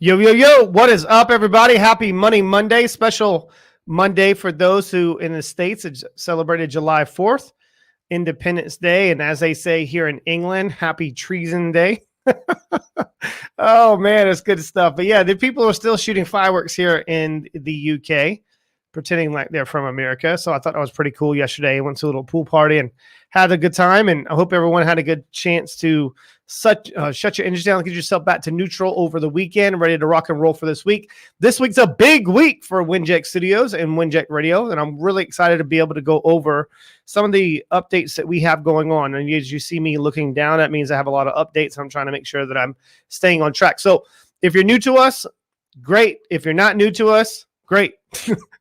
Yo, yo, yo, what is up, everybody? Happy Money Monday, special Monday for those who in the States it's celebrated July 4th, Independence Day. And as they say here in England, happy Treason Day. Oh, man, it's good stuff. But yeah, the people are still shooting fireworks here in the UK, pretending like they're from America. So I thought that was pretty cool yesterday. I went to a little pool party and had a good time. And I hope everyone had a good chance to shut your engines down, get yourself back to neutral over the weekend, ready to rock and roll for this week. This week's a big week for Winject Studios and Winject Radio, and I'm really excited to be able to go over some of the updates that we have going on. And as you see me looking down, that means I have a lot of updates. I'm trying to make sure that I'm staying on track. So if you're new to us, great. If you're not new to us, great.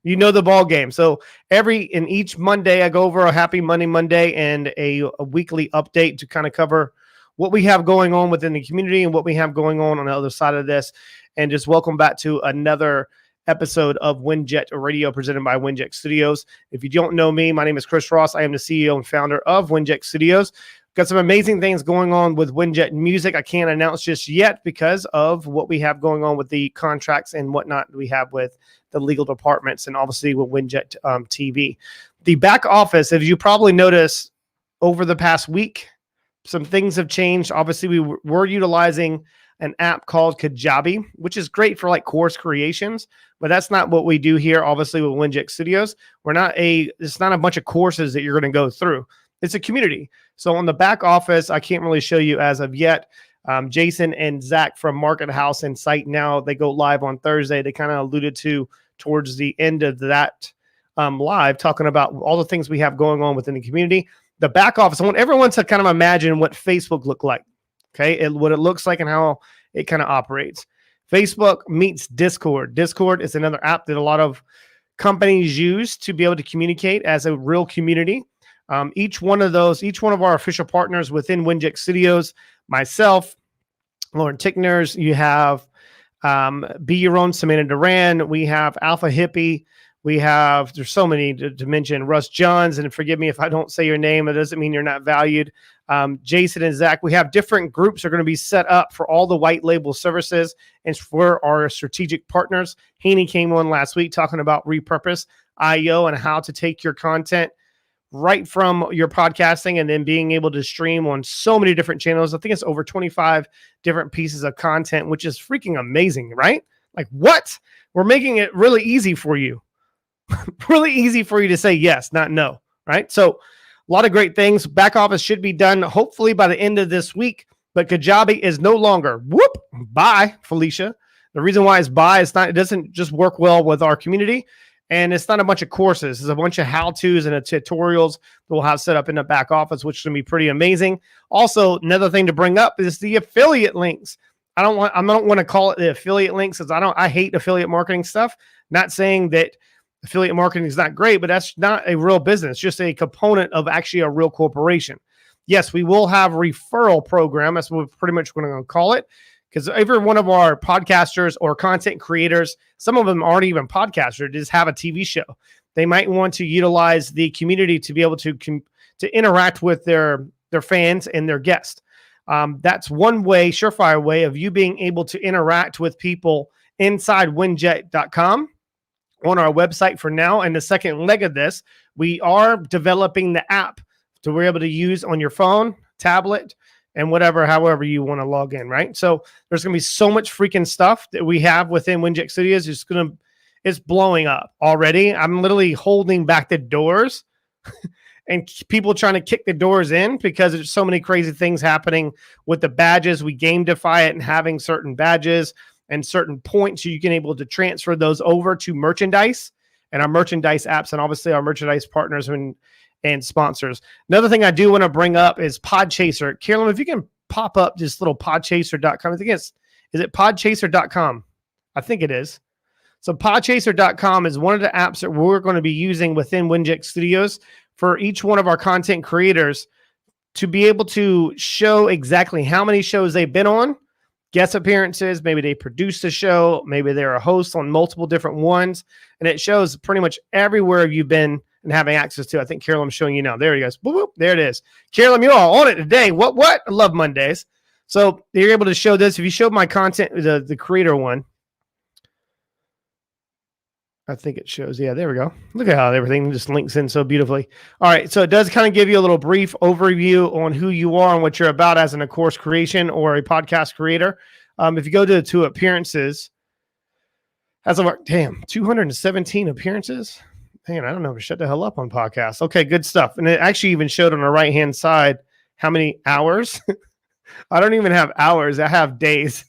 You know the ball game. So each Monday, I go over a Happy Money Monday and a weekly update to kind of cover what we have going on within the community and what we have going on the other side of this. And just welcome back to another episode of Winject Radio presented by Winject Studios. If you don't know me, my name is Chris Ross. I am the CEO and founder of Winject Studios. Got some amazing things going on with Winject Music. I can't announce just yet because of what we have going on with the contracts and whatnot we have with the legal departments and obviously with Winject TV. The back office, as you probably noticed over the past week, some things have changed. Obviously, we were utilizing an app called Kajabi, which is great for like course creations, but that's not what we do here. Obviously, with Winject Studios, it's not a bunch of courses that you're going to go through. It's a community. So on the back office, I can't really show you as of yet. Jason and Zach from Market House and Site Now, they go live on Thursday. They kind of alluded to towards the end of that live, talking about all the things we have going on within the community. The back office, I want everyone to kind of imagine what Facebook looked like, okay? What it looks like and how it kind of operates. Facebook meets Discord. Discord is another app that a lot of companies use to be able to communicate as a real community. Each one of our official partners within Winject Studios, myself, Lauren Tickners, you have Be Your Own, Samantha Duran, we have Alpha Hippie, there's so many to mention, Russ Johns, and forgive me if I don't say your name, it doesn't mean you're not valued. Jason and Zach, we have different groups that are going to be set up for all the white label services and for our strategic partners. Haney came on last week talking about repurpose.io and how to take your content right from your podcasting and then being able to stream on so many different channels. I think it's over 25 different pieces of content, which is freaking amazing, right? Like what? We're making it really easy for you. Really easy for you to say yes, not no, right? So a lot of great things. Back office should be done hopefully by the end of this week, but Kajabi is no longer. Bye, Felicia. The reason why it's bye, it doesn't just work well with our community, and it's not a bunch of courses. It's a bunch of how-tos and tutorials that we'll have set up in the back office, which is going to be pretty amazing. Also, another thing to bring up is the affiliate links. I don't want to call it the affiliate links because I hate affiliate marketing stuff. Not saying that affiliate marketing is not great, but that's not a real business, just a component of actually a real corporation. Yes, we will have a referral program. That's what we're pretty much going to call it, because every one of our podcasters or content creators, some of them aren't even podcasters, just have a TV show. They might want to utilize the community to be able to interact with their fans and their guests. That's one way, surefire way of you being able to interact with people inside winject.com. on our website for now. And the second leg of this, we are developing the app to be able to use on your phone, tablet, and however you want to log in, right? So there's going to be so much freaking stuff that we have within Winject Studios. It's blowing up already. I'm literally holding back the doors and people trying to kick the doors in because there's so many crazy things happening with the badges. We gamify it and having certain badges and certain points you can able to transfer those over to merchandise and our merchandise apps and obviously our merchandise partners and sponsors. Another thing I do want to bring up is Podchaser. Carolyn, if you can pop up this little podchaser.com. I think is it podchaser.com? I think it is. So podchaser.com is one of the apps that we're going to be using within Winject Studios for each one of our content creators to be able to show exactly how many shows they've been on, guest appearances, maybe they produced a show, maybe they're a host on multiple different ones, and it shows pretty much everywhere you've been and having access to. I think Carolyn's showing you now. There he goes. Boop, boop. There it is. Carolyn, you're all on it today. What? I love Mondays. So you're able to show this. If you showed my content, the creator one, I think it shows. Yeah, there we go. Look at how everything just links in so beautifully. All right. So it does kind of give you a little brief overview on who you are and what you're about as a course creation or a podcast creator. If you go to appearances, as of 217 appearances. Man, I don't know. Shut the hell up on podcasts. Okay, good stuff. And it actually even showed on the right-hand side how many hours. I don't even have hours. I have days.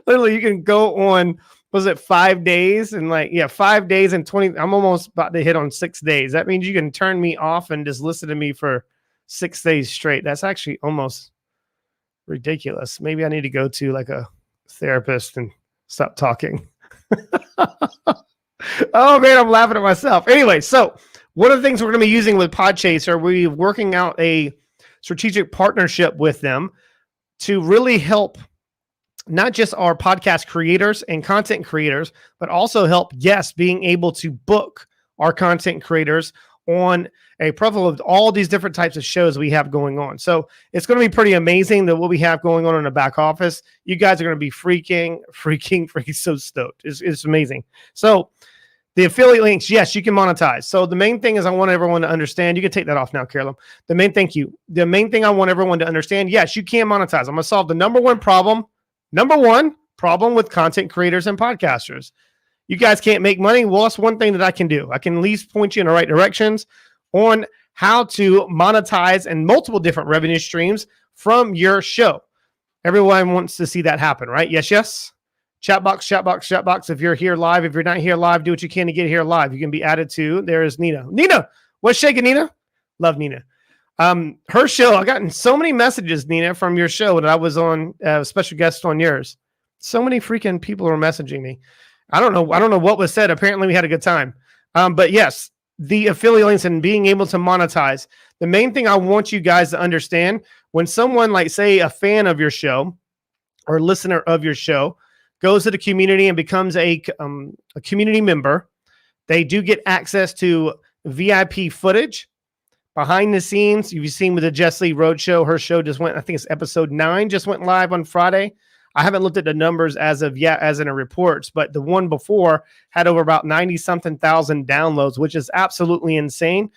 Literally, you can go on, was it 5 days? And 5 days and 20. I'm almost about to hit on 6 days. That means you can turn me off and just listen to me for 6 days straight. That's actually almost ridiculous. Maybe I need to go to like a therapist and stop talking. Oh man, I'm laughing at myself. Anyway, so one of the things we're going to be using with Podchaser, we're working out a strategic partnership with them to really help not just our podcast creators and content creators, but also help guests being able to book our content creators on a profile of all these different types of shows we have going on. So it's going to be pretty amazing that what we have going on in the back office. You guys are going to be freaking so stoked. It's amazing. So the affiliate links, yes, you can monetize. So the main thing is I want everyone to understand. You can take that off now, Carolyn. The main thing I want everyone to understand, yes, you can monetize. I'm going to solve the number one problem with content creators and podcasters. You guys can't make money. Well, that's one thing that I can do. I can at least point you in the right directions on how to monetize and multiple different revenue streams from your show. Everyone wants to see that happen, right? Yes. Chat box. If you're here live, if you're not here live, do what you can to get here live. You can be added to. There is Nina. Nina, what's shaking, Nina? Love Nina. Her show, I gotten so many messages, Nina, from your show that I was on, special guest on yours. So many freaking people are messaging me. I don't know what was said. Apparently we had a good time. But yes, the affiliate links and being able to monetize. The main thing I want you guys to understand, when someone like say a fan of your show or listener of your show goes to the community and becomes a community member, they do get access to VIP footage behind the scenes. You've seen with the Jess Lee Roadshow, her show just went, I think it's episode 9, just went live on Friday. I haven't looked at the numbers as of yet, as in the reports, but the one before had over about 90-something thousand downloads, which is absolutely insane.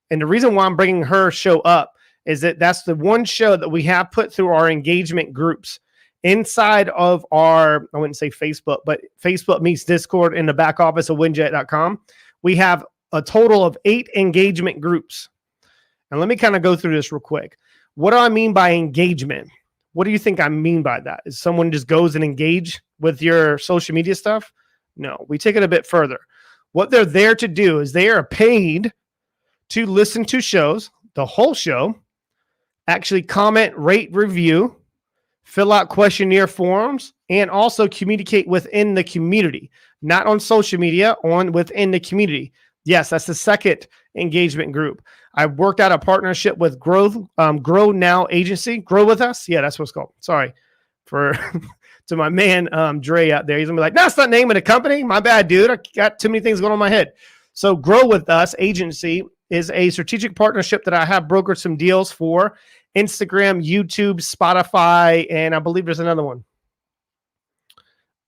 And the reason why I'm bringing her show up is that that's the one show that we have put through our engagement groups inside of our, I wouldn't say Facebook, but Facebook meets Discord in the back office of winjet.com. We have a total of 8 engagement groups. And let me kind of go through this real quick. What do I mean by engagement? What do you think I mean by that? Is someone just goes and engage with your social media stuff? No, we take it a bit further. What they're there to do is they are paid to listen to shows, the whole show, actually comment, rate, review, fill out questionnaire forms, and also communicate within the community, not on social media, within the community. Yes, that's the second engagement group. I worked out a partnership with Grow Now Agency. Grow With Us. Yeah, that's what it's called. Sorry to my man Dre out there. He's gonna be like, that's not the name of the company. My bad, dude. I got too many things going on in my head. So Grow With Us Agency is a strategic partnership that I have brokered some deals for Instagram, YouTube, Spotify, and I believe there's another one.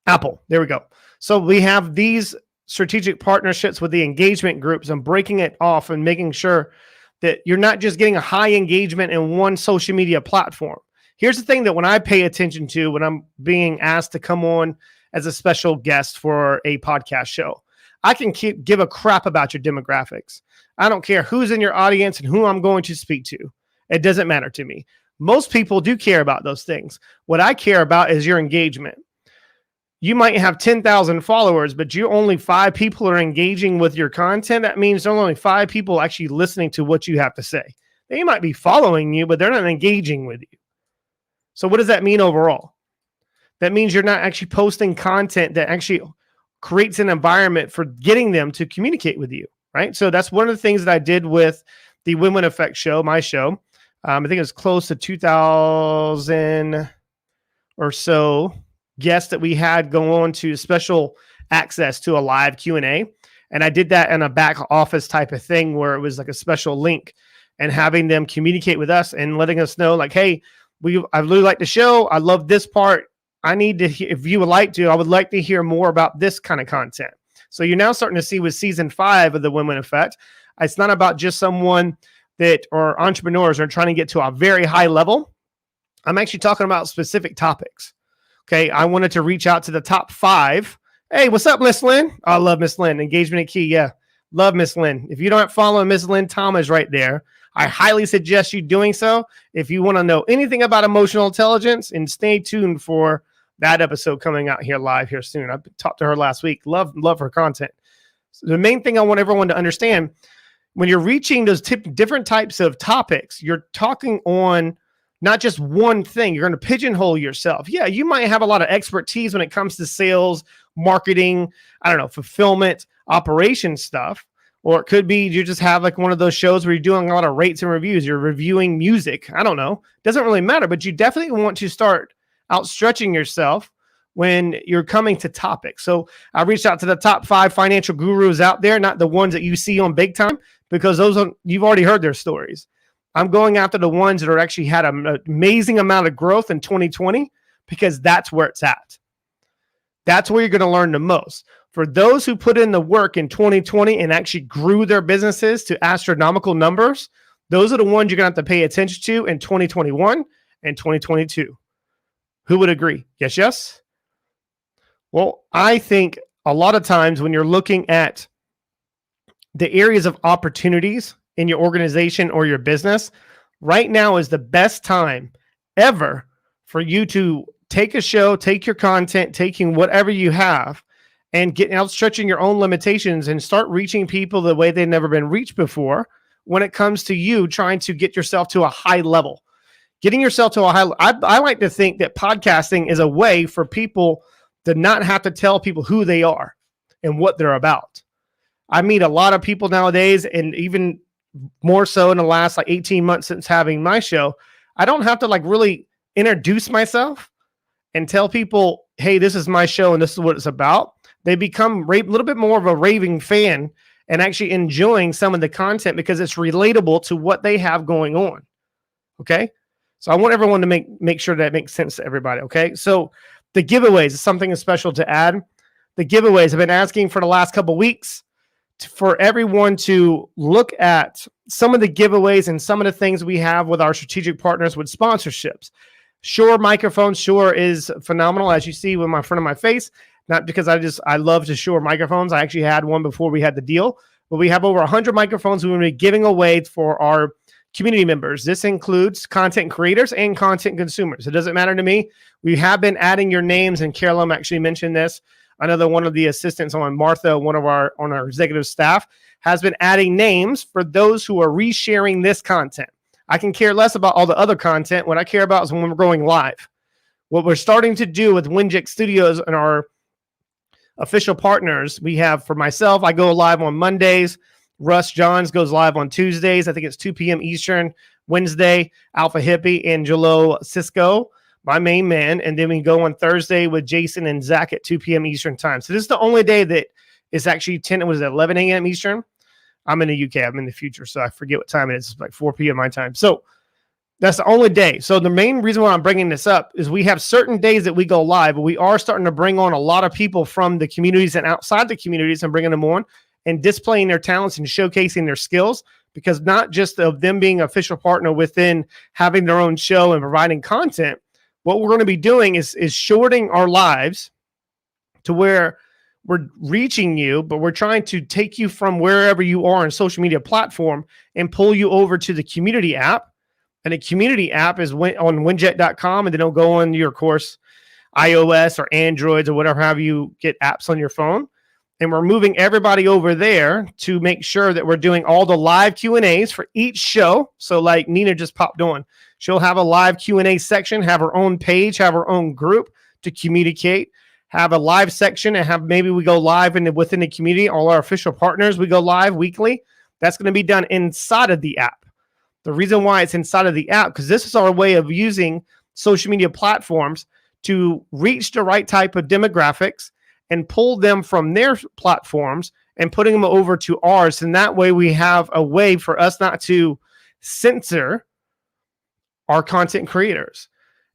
Apple. There we go. So we have these strategic partnerships with the engagement groups and breaking it off and making sure that you're not just getting a high engagement in one social media platform. Here's the thing that when I pay attention to when I'm being asked to come on as a special guest for a podcast show, I can give a crap about your demographics. I don't care who's in your audience and who I'm going to speak to. It doesn't matter to me. Most people do care about those things. What I care about is your engagement. You might have 10,000 followers, but you only 5 people are engaging with your content. That means there are only 5 people actually listening to what you have to say. They might be following you, but they're not engaging with you. So what does that mean overall? That means you're not actually posting content that actually creates an environment for getting them to communicate with you, right? So that's one of the things that I did with the Win-Win Effect show, my show. I think it was close to 2,000 or so guests that we had go on to special access to a live Q&A. And I did that in a back office type of thing where it was like a special link and having them communicate with us and letting us know like, hey, I really like the show. I love this part. I need to, if you would like to, I would like to hear more about this kind of content. So you're now starting to see with season 5 of the Win-Win Effect, it's not about just someone that or entrepreneurs are trying to get to a very high level. I'm actually talking about specific topics. Okay. I wanted to reach out to the top 5. Hey, what's up, Miss Lynn? I love Miss Lynn. Engagement key. Yeah. Love Miss Lynn. If you don't follow Miss Lynn Thomas right there, I highly suggest you doing so. If you want to know anything about emotional intelligence, and stay tuned for that episode coming out here live here soon. I talked to her last week. Love her content. So the main thing I want everyone to understand, when you're reaching those different types of topics, you're talking on not just one thing. You're going to pigeonhole yourself. Yeah, you might have a lot of expertise when it comes to sales, marketing, I don't know, fulfillment, operations stuff. Or it could be you just have like one of those shows where you're doing a lot of rates and reviews. You're reviewing music. I don't know. Doesn't really matter, but you definitely want to start outstretching yourself when you're coming to topics. So I reached out to the top 5 financial gurus out there, not the ones that you see on Big Time, because those are, you've already heard their stories. I'm going after the ones that are actually had an amazing amount of growth in 2020, because that's where it's at. That's where you're going to learn the most. For those who put in the work in 2020 and actually grew their businesses to astronomical numbers, those are the ones you're going to have to pay attention to in 2021 and 2022. Who would agree? Yes, yes? Well, I think a lot of times when you're looking at the areas of opportunities in your organization or your business, right now is the best time ever for you to take a show, take your content, taking whatever you have, and getting out, stretching your own limitations and start reaching people the way they've never been reached before when it comes to you trying to get yourself to a high level. Getting yourself to a high level. I like to think that podcasting is a way for people to not have to tell people who they are and what they're about. I meet a lot of people nowadays, and even more so in the last like 18 months since having my show, I don't have to like really introduce myself and tell people, hey, this is my show and this is what it's about. They become a little bit more of a raving fan and actually enjoying some of the content because it's relatable to what they have going on. Okay. So I want everyone to make sure that makes sense to everybody. Okay. So the giveaways is something special to add. The giveaways, I've been asking for the last couple of weeks for everyone to look at some of the giveaways and some of the things we have with our strategic partners with sponsorships. Shure microphones. Shure is phenomenal, as you see with my front of my face. Not because I love to Shure microphones. I actually had one before we had the deal, but we have over 100 microphones we're going to be giving away for our community members. This includes content creators and content consumers. It doesn't matter to me. We have been adding your names, and Carolyn actually mentioned this. Another one of the assistants on Martha, on our executive staff, has been adding names for those who are resharing this content. I can care less about all the other content. What I care about is when we're going live. What we're starting to do with Winject Studios and our official partners, we have, for myself, I go live on Mondays. Russ Johns goes live on Tuesdays. I think it's 2 p.m. Eastern. Wednesday, Alpha Hippie and Jalil Cisco, my main man. And then we go on Thursday with Jason and Zach at 2 p.m. Eastern time. So this is the only day that is actually 11 a.m. Eastern. I'm in the UK. I'm in the future, so I forget what time it is. It's like 4 p.m. my time. So that's the only day. So the main reason why I'm bringing this up is we have certain days that we go live, but we are starting to bring on a lot of people from the communities and outside the communities and bringing them on and displaying their talents and showcasing their skills, because not just of them being official partner within having their own show and providing content, what we're going to be doing is shorting our lives to where we're reaching you, but we're trying to take you from wherever you are on social media platform and pull you over to the community app. And the community app is on winject.com, and then it'll go on your, of course, iOS or Androids or whatever, have you get apps on your phone. And we're moving everybody over there to make sure that we're doing all the live Q&As for each show. So like Nina just popped on. She'll have a live Q&A section, have her own page, have her own group to communicate, have a live section, and have maybe we go live within the community. All our official partners, we go live weekly. That's going to be done inside of the app. The reason why it's inside of the app, because this is our way of using social media platforms to reach the right type of demographics and pull them from their platforms and putting them over to ours. And that way we have a way for us not to censor our content creators.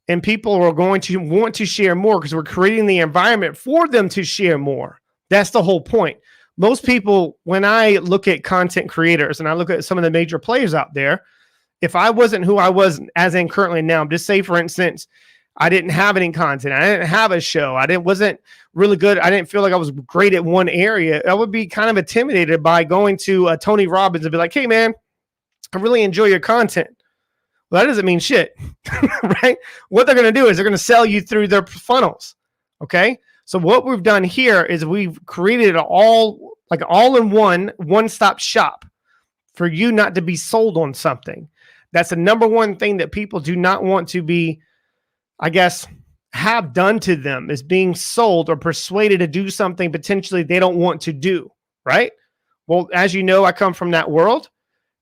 And people are going to want to share more because we're creating the environment for them to share more. That's the whole point. Most people, when I look at content creators and I look at some of the major players out there, if I wasn't who I was as in currently now, just say for instance, I didn't have any content, I didn't have a show, wasn't really good, I didn't feel like I was great at one area, I would be kind of intimidated by going to Tony Robbins and be like, hey man, I really enjoy your content. Well, that doesn't mean shit, right? What they're going to do is they're going to sell you through their funnels. Okay. So what we've done here is we've created all-in-one, one-stop shop for you not to be sold on something. That's the number one thing that people do not want to be, I guess, have done to them, is being sold or persuaded to do something potentially they don't want to do, right? Well, as you know, I come from that world,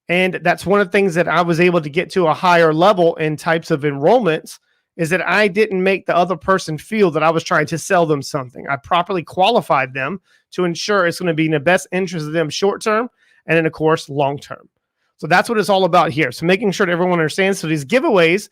and that's one of the things that I was able to get to a higher level in types of enrollments, is that I didn't make the other person feel that I was trying to sell them something. I properly qualified them to ensure it's going to be in the best interest of them short term, and then of course long term. So that's what it's all about here. So making sure that everyone understands. So these giveaways,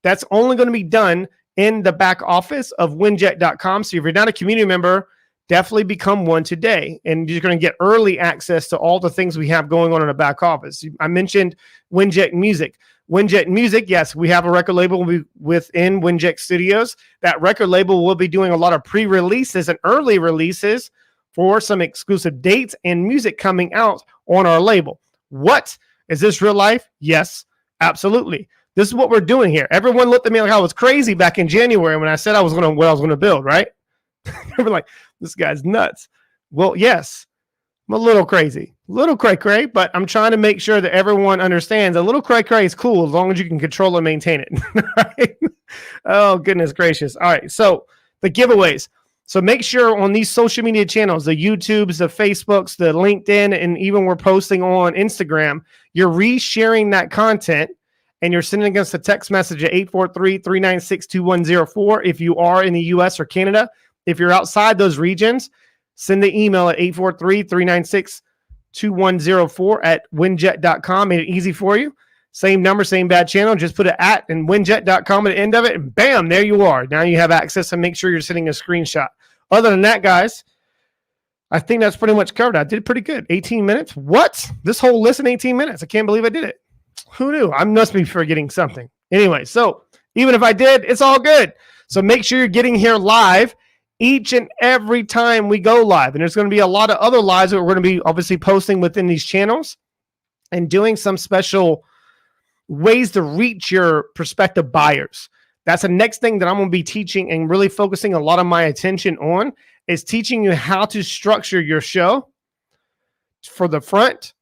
that's only going to be done in the back office of winjet.com. So if you're not a community member, definitely become one today, and you're going to get early access to all the things we have going on in the back office. I mentioned Winjet Music. Winjet Music, yes, we have a record label within Winjet Studios. That record label will be doing a lot of pre-releases and early releases for some exclusive dates and music coming out on our label. What? Is this real life? Yes, absolutely. This is what we're doing here. Everyone looked at me like I was crazy back in January when I said what I was going to build, right? They were like, this guy's nuts. Well, yes, I'm a little crazy, a little cray-cray, but I'm trying to make sure that everyone understands a little cray-cray is cool as long as you can control and maintain it. Right? Oh, goodness gracious. All right, so the giveaways. So make sure on these social media channels, the YouTubes, the Facebooks, the LinkedIn, and even we're posting on Instagram, you're resharing that content, and you're sending us a text message at 843-396-2104 if you are in the US or Canada. If you're outside those regions, send the email at 843-396-2104 at winjet.com. Made it easy for you. Same number, same bad channel. Just put it at and winjet.com at the end of it, and bam, there you are. Now you have access, and make sure you're sending a screenshot. Other than that, guys, I think that's pretty much covered. I did pretty good. 18 minutes? What? This whole list in 18 minutes. I can't believe I did it. Who knew? I must be forgetting something. Anyway, so even if I did, it's all good. So make sure you're getting here live each and every time we go live. And there's going to be a lot of other lives that we're going to be obviously posting within these channels and doing some special ways to reach your prospective buyers. That's the next thing that I'm going to be teaching and really focusing a lot of my attention on, is teaching you how to structure your show for the front,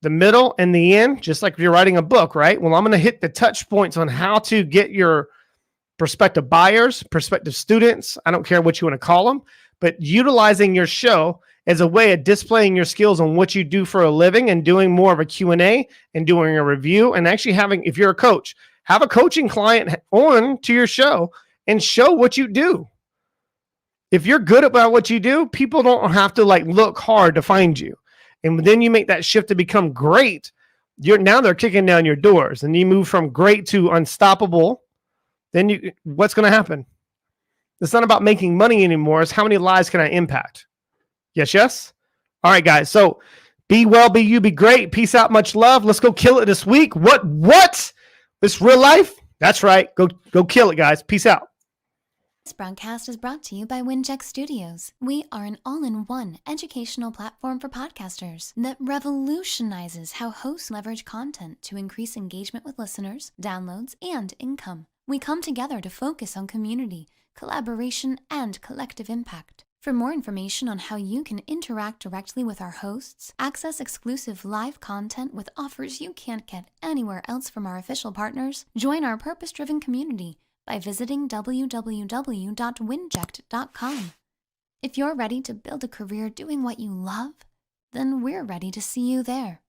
the middle, and the end, just like if you're writing a book, right? Well, I'm going to hit the touch points on how to get your prospective buyers, prospective students, I don't care what you want to call them, but utilizing your show as a way of displaying your skills on what you do for a living, and doing more of a Q&A and doing a review, and actually having, if you're a coach, have a coaching client on to your show and show what you do. If you're good about what you do, people don't have to look hard to find you. And then you make that shift to become great. Now they're kicking down your doors, and you move from great to unstoppable. Then what's going to happen? It's not about making money anymore. It's how many lives can I impact? Yes, yes. All right, guys. So be well, be you, be great. Peace out. Much love. Let's go kill it this week. What? This real life? That's right. Go kill it, guys. Peace out. This broadcast is brought to you by Winjet Studios. We are an all-in-one educational platform for podcasters that revolutionizes how hosts leverage content to increase engagement with listeners, downloads, and income. We come together to focus on community, collaboration, and collective impact. For more information on how you can interact directly with our hosts, access exclusive live content with offers you can't get anywhere else from our official partners, join our purpose-driven community by visiting www.winjet.com. If you're ready to build a career doing what you love, then we're ready to see you there.